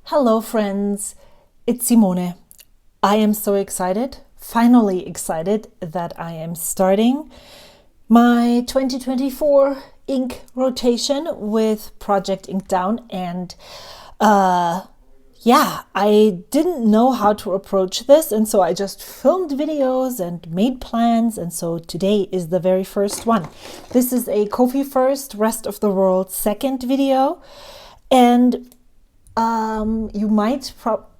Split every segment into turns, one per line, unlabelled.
Hello friends, it's Simone. I am so excited, finally excited that I am starting my 2024 ink rotation with Project Inkdown, and I didn't know how to approach this, and so I just filmed videos and made plans, and so today is the very first one. This is a Ko-fi first, rest of the world second video, and you might,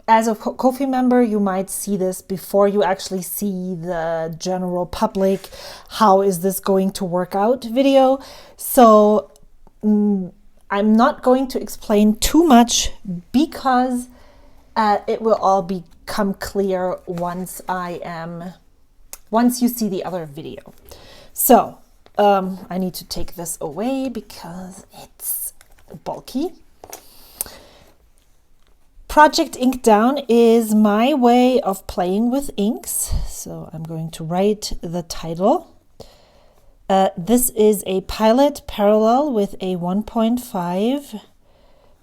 as a Ko-fi member, you might see this before you actually see the general public, how is this going to work out video. So I'm not going to explain too much because it will all become clear once you see the other video. So I need to take this away because it's bulky. Project Inkdown is my way of playing with inks. So I'm going to write the title. This is a pilot parallel with a 1.5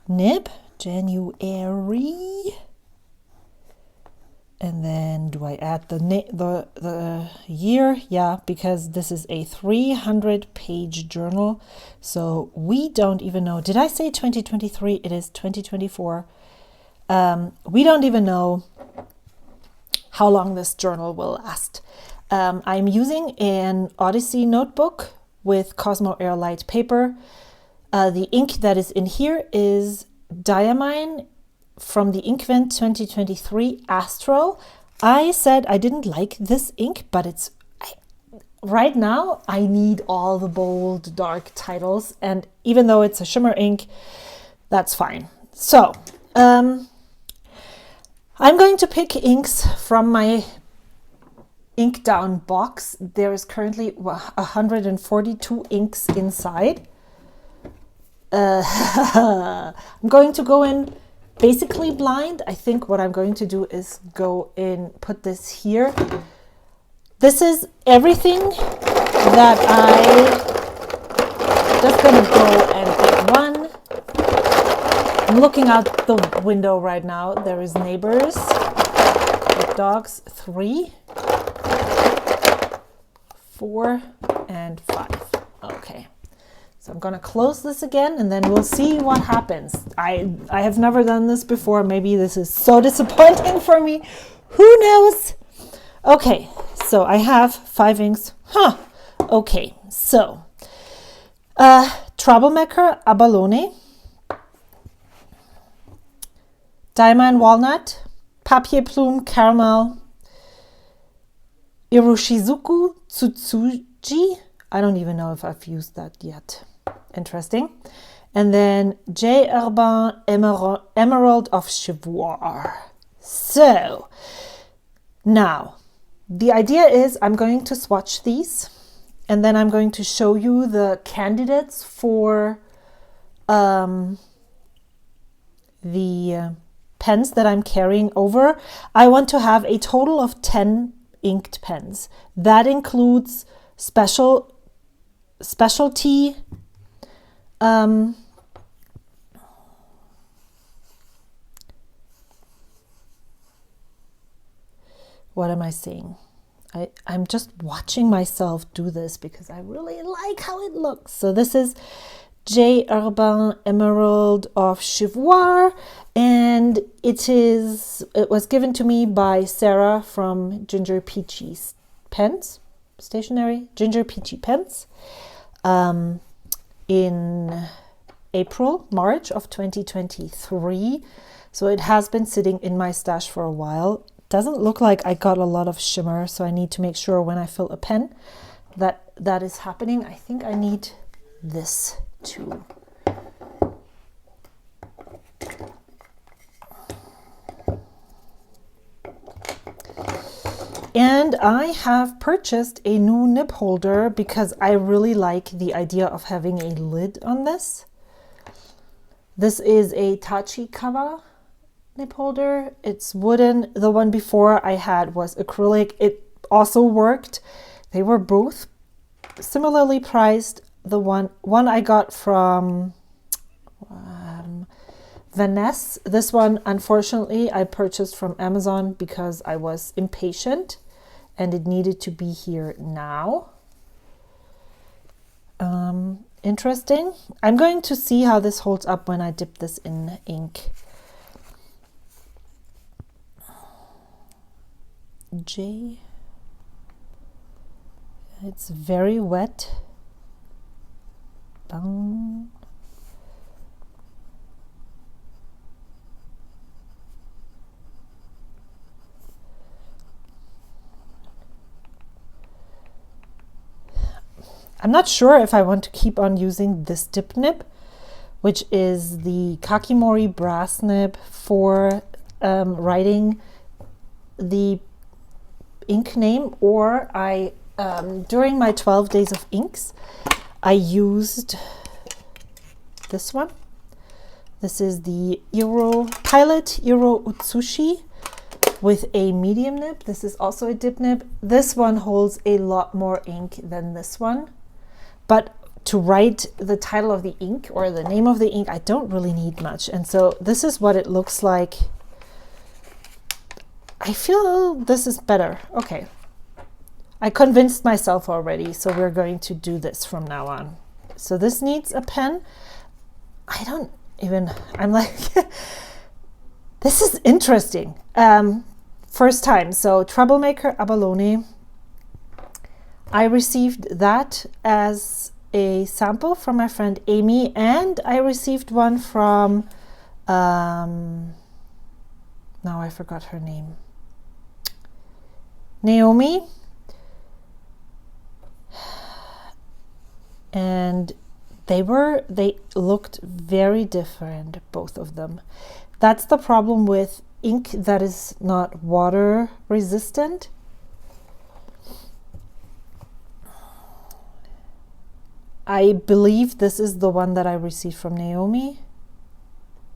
nib, January. And then do I add the year? Yeah, because this is a 300-page journal. So we don't even know. Did I say 2023? It is 2024. We don't even know how long this journal will last. I'm using an Odyssey notebook with Cosmo Airlight paper. The ink that is in here is Diamine from the Inkvent 2023 Astral. I said I didn't like this ink, but right now I need all the bold, dark titles, and even though it's a shimmer ink, that's fine. So, I'm going to pick inks from my Inkdown box. There is currently 142 inks inside. I'm going to go in basically blind. I think what I'm going to do is go in, put this here. This is everything that just gonna go and pick one. I'm looking out the window right now. There is neighbors with dogs. 3, 4, and 5. Okay. So I'm going to close this again and then we'll see what happens. I have never done this before. Maybe this is so disappointing for me. Who knows? Okay. So I have 5 inks. Okay. So, Troublemaker Abalone, Diamine Walnut, Papier Plume Caramel, Iroshizuku Tsutsuji. I don't even know if I've used that yet. Interesting. And then J. Urban Emerald of Chivoire. So, now, the idea is I'm going to swatch these, and then I'm going to show you the candidates for the pens that I'm carrying over. I want to have a total of 10 inked pens. That includes specialty, what am I saying? I'm just watching myself do this because I really like how it looks. So this is J. Urban Emerald of Chivoire, and it was given to me by Sarah from Ginger Peachy Pens, stationery, Ginger Peachy Pens, in March of 2023. So it has been sitting in my stash for a while. Doesn't look like I got a lot of shimmer, so I need to make sure when I fill a pen that is happening. I think I need this too. And I have purchased a new nib holder because I really like the idea of having a lid on this. This is a Tachikawa nib holder. It's wooden. The one before I had was acrylic. It also worked. They were both similarly priced. The one I got from Vanessa. This one, unfortunately, I purchased from Amazon because I was impatient and it needed to be here now. Interesting. I'm going to see how this holds up when I dip this in ink. J. It's very wet. Bang. I'm not sure if I want to keep on using this dip nib, which is the Kakimori brass nib for writing the ink name, or I during my 12 days of inks I used this one. This is the Pilot Euro Utsushi with a medium nib. This is also a dip nib. This one holds a lot more ink than this one, but to write the title of the ink or the name of the ink, I don't really need much. And so this is what it looks like. I feel this is better. Okay. I convinced myself already, so we're going to do this from now on. So this needs a pen. I'm like, this is interesting. First time. So Troublemaker Abalone. I received that as a sample from my friend Amy, and I received one from, now I forgot her name, Naomi. And they looked very different, both of them. That's the problem with ink that is not water resistant. I believe this is the one that I received from Naomi.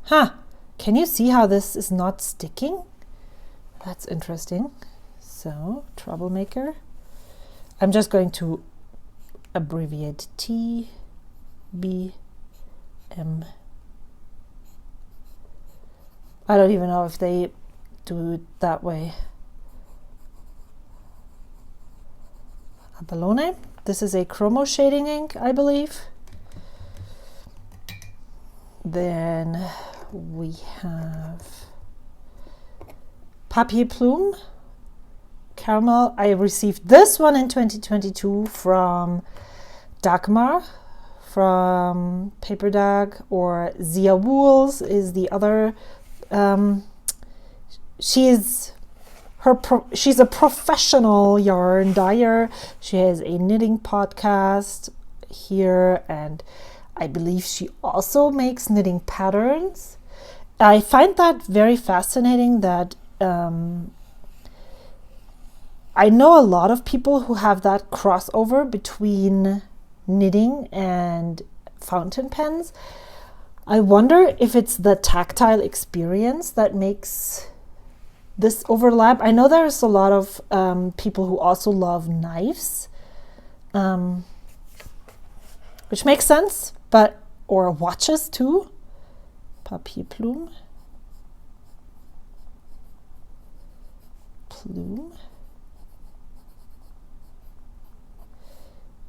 Huh, can you see how this is not sticking? That's interesting. So, Troublemaker. I'm just going to abbreviate T, B, M. I don't even know if they do it that way. Abalone. This is a chromo shading ink, I believe. Then we have Papier Plume, Caramel. I received this one in 2022 from Dagmar, from Paper Dag, or Zia Wools is the other. She's a professional yarn dyer. She has a knitting podcast here, and I believe she also makes knitting patterns. I find that very fascinating that I know a lot of people who have that crossover between knitting and fountain pens. I wonder if it's the tactile experience that makes this overlap. I know there's a lot of people who also love knives, which makes sense, or watches too. Papier Plume. Plume.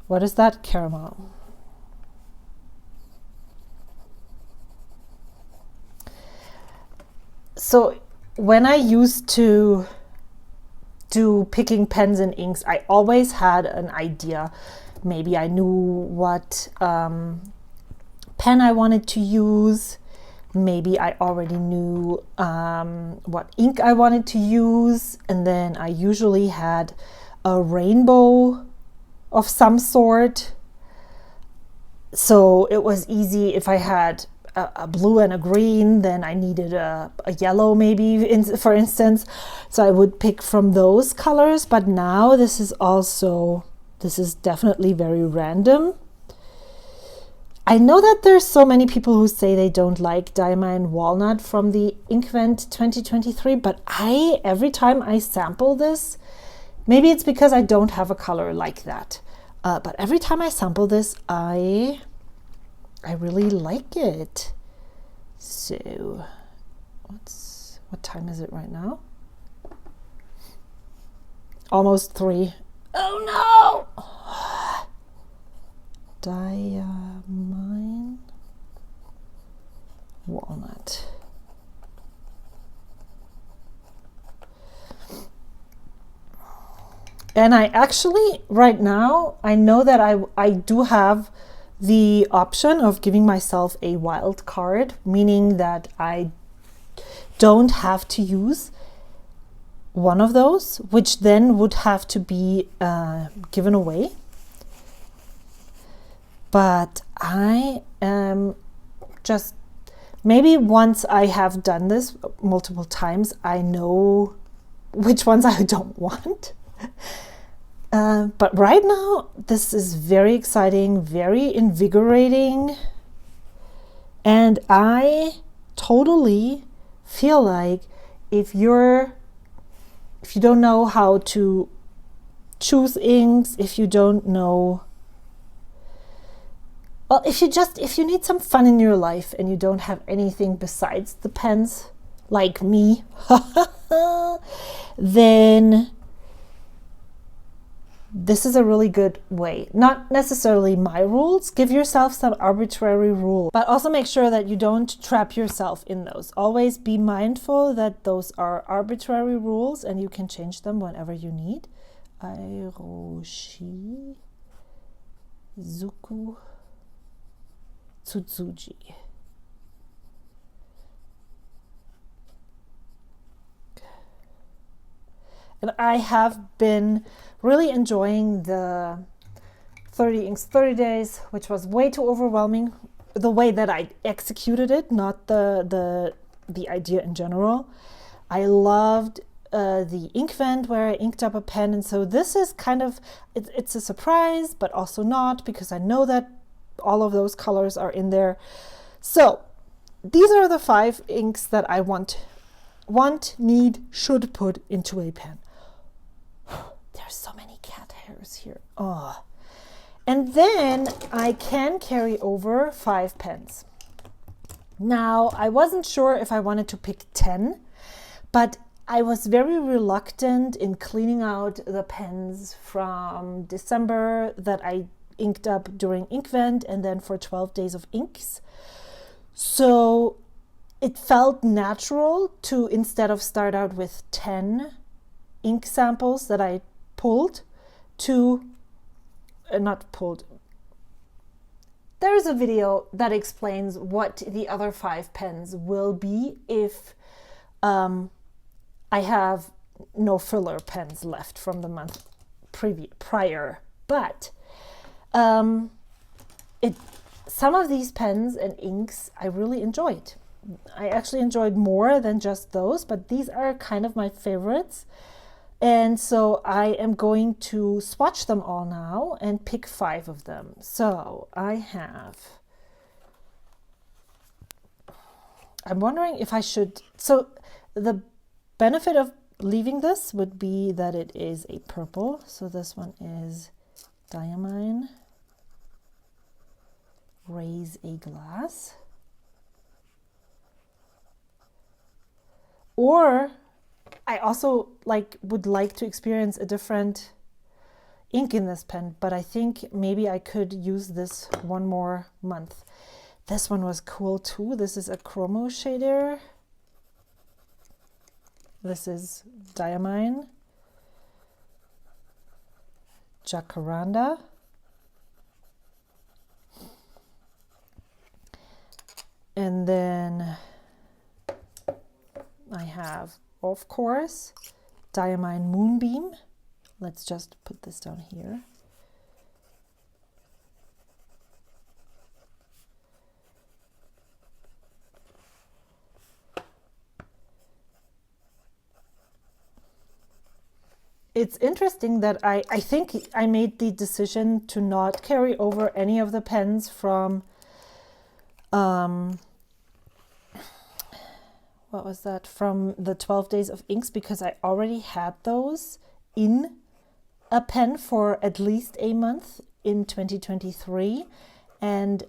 What is that? Caramel. So when I used to do picking pens and inks, I always had an idea. Maybe I knew what pen I wanted to use. Maybe I already knew what ink I wanted to use. And then I usually had a rainbow of some sort. So it was easy if I had a blue and a green, then I needed a yellow maybe, for instance. So I would pick from those colors. But now this is definitely very random. I know that there's so many people who say they don't like Diamond Walnut from the Inkvent 2023, but every time I sample this, maybe it's because I don't have a color like that, but every time I sample this, I really like it. So what time is it right now? Almost 3. Oh no! Diamine walnut. And I actually, right now, I know that I do have the option of giving myself a wild card, meaning that I don't have to use one of those, which then would have to be given away. But I am just, maybe once I have done this multiple times, I know which ones I don't want. But right now, this is very exciting, very invigorating. And I totally feel like if you don't know how to choose inks, if you don't know, well, if you need some fun in your life and you don't have anything besides the pens, like me, then this is a really good way. Not necessarily my rules. Give yourself some arbitrary rule, but also make sure that you don't trap yourself in those. Always be mindful that those are arbitrary rules and you can change them whenever you need. Airoshi Zuku Tsutsuji. And I have been really enjoying the 30 inks 30 days, which was way too overwhelming. The way that I executed it, not the idea in general. I loved the ink vent where I inked up a pen, and so this is kind of, it's a surprise, but also not, because I know that all of those colors are in there. So these are the 5 inks that I want, need, should put into a pen. There's so many cat hairs here. Oh. And then I can carry over 5 pens. Now, I wasn't sure if I wanted to pick 10, but I was very reluctant in cleaning out the pens from December that I inked up during Inkvent and then for 12 days of inks. So it felt natural to, instead of start out with 10 ink samples that I pulled, to not pulled. There's a video that explains what the other 5 pens will be if I have no filler pens left from the month prior. But some of these pens and inks I really enjoyed. I actually enjoyed more than just those, but these are kind of my favorites. And so I am going to swatch them all now and pick 5 of them. So I'm wondering if I should, so the benefit of leaving this would be that it is a purple. So this one is Diamine Raise a Glass. Or I also would like to experience a different ink in this pen, but I think maybe I could use this one more month. This one was cool too. This is a chromo shader. This is Diamine Jacaranda. And then I have, of course, Diamine Moonbeam. Let's just put this down here. It's interesting that I think I made the decision to not carry over any of the pens from what was that, from the 12 days of inks, because I already had those in a pen for at least a month in 2023, and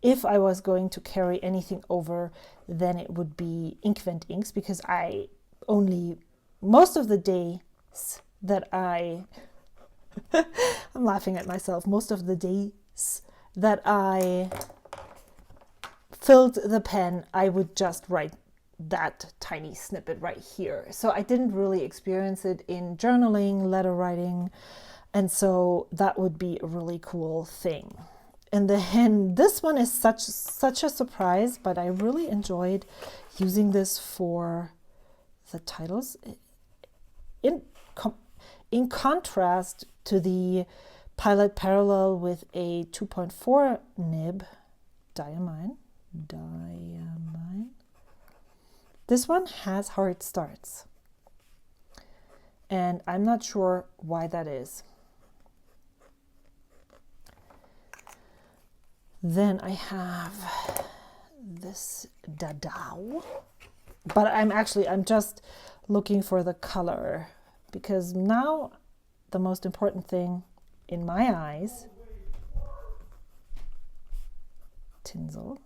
if I was going to carry anything over, then it would be Inkvent inks, because I only, most of the days that I'm laughing at myself, most of the days that I filled the pen, I would just write that tiny snippet right here. So I didn't really experience it in journaling, letter writing, and so that would be a really cool thing. And then this one is such a surprise, but I really enjoyed using this for the titles. In contrast to the Pilot Parallel with a 2.4 nib, diamine. This one has hard starts, and I'm not sure why that is. Then I have this Dadao, but I'm just looking for the color, because now the most important thing in my eyes, tinsel,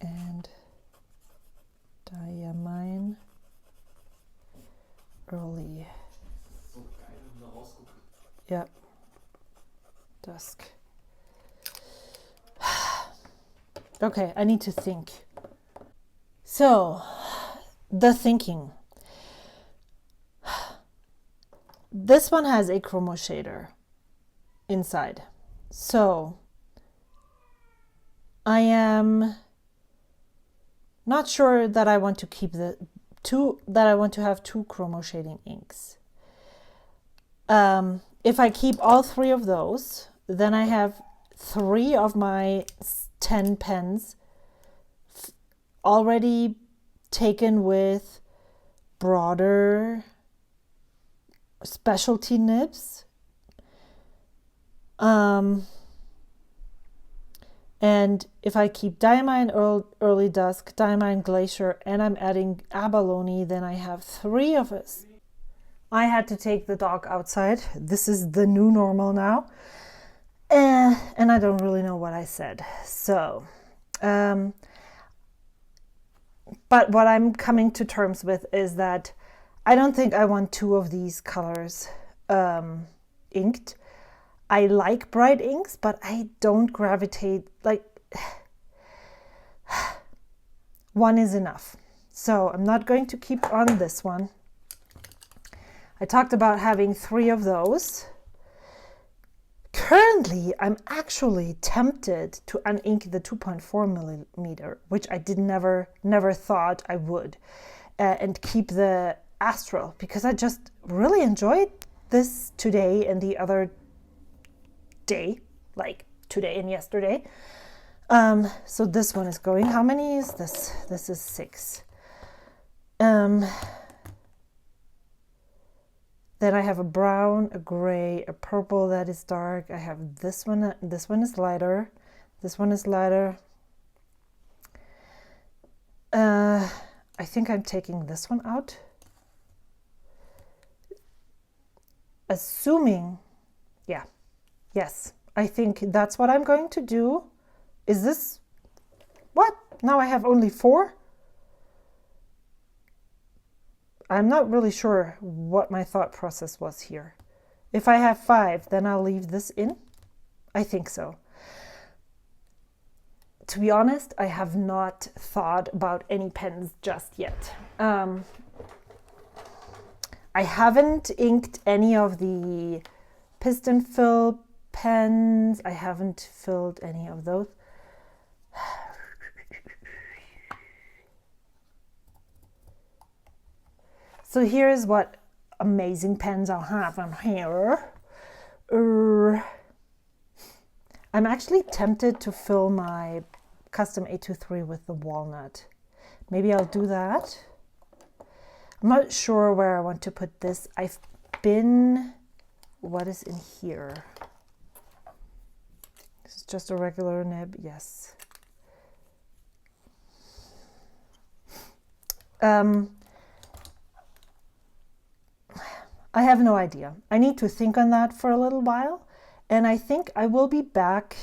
and diamine early. Yeah, dusk. Okay, I need to think. So, the thinking. This one has a chromo shader inside. So, I am not sure that I want to keep that I want to have two chromo shading inks. If I keep all three of those, then I have 3 of my 10 pens already taken with broader specialty nibs. And if I keep Diamine Early Dusk, Diamine Glacier, and I'm adding Abalone, then I have 3 of us. I had to take the dog outside. This is the new normal now. And I don't really know what I said. So, but what I'm coming to terms with is that I don't think I want 2 of these colors inked. I like bright inks, but I don't gravitate, like, one is enough. So I'm not going to keep on this one. I talked about having 3 of those. Currently, I'm actually tempted to unink the 2.4 millimeter, which I never thought I would, and keep the Astral, because I just really enjoyed this today and the other day, like today and yesterday. So this one is going. How many is this? This is 6. Then I have a brown, a gray, a purple that is dark. I have this one. This one is lighter. This one is lighter. I think I'm taking this one out. Assuming, yes, I think that's what I'm going to do. Is this, what? Now I have only 4? I'm not really sure what my thought process was here. If I have 5, then I'll leave this in. I think so. To be honest, I have not thought about any pens just yet. I haven't inked any of the piston fill pens. I haven't filled any of those. So here's what amazing pens I'll have on here. I'm actually tempted to fill my custom 823 with the walnut. Maybe I'll do that. I'm not sure where I want to put this. What is in here? This is just a regular nib, yes. I have no idea. I need to think on that for a little while. And I think I will be back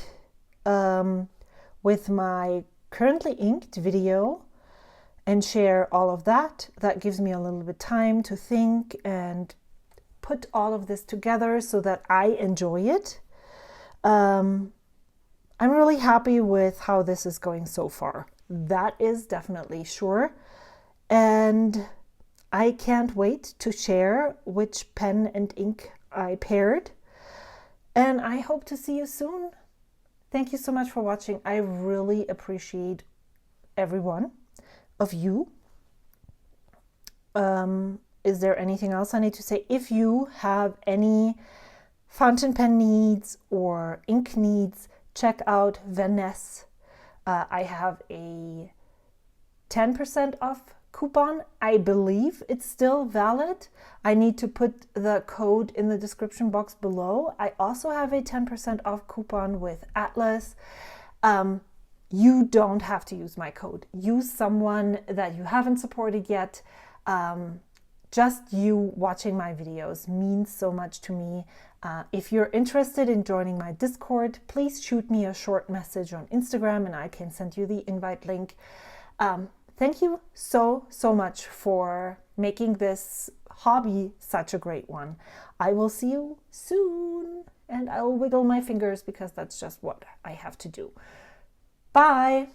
with my currently inked video and share all of that. That gives me a little bit time to think and put all of this together so that I enjoy it. I'm really happy with how this is going so far. That is definitely sure. And I can't wait to share which pen and ink I paired. And I hope to see you soon. Thank you so much for watching. I really appreciate every one of you. Is there anything else I need to say? If you have any fountain pen needs or ink needs, check out Vaness. I have a 10% off coupon. I believe it's still valid. I need to put the code in the description box below. I also have a 10% off coupon with Atlas. You don't have to use my code. Use someone that you haven't supported yet. Just you watching my videos means so much to me. If you're interested in joining my Discord, please shoot me a short message on Instagram and I can send you the invite link. Thank you so much for making this hobby such a great one. I will see you soon, and I'll wiggle my fingers because that's just what I have to do. Bye!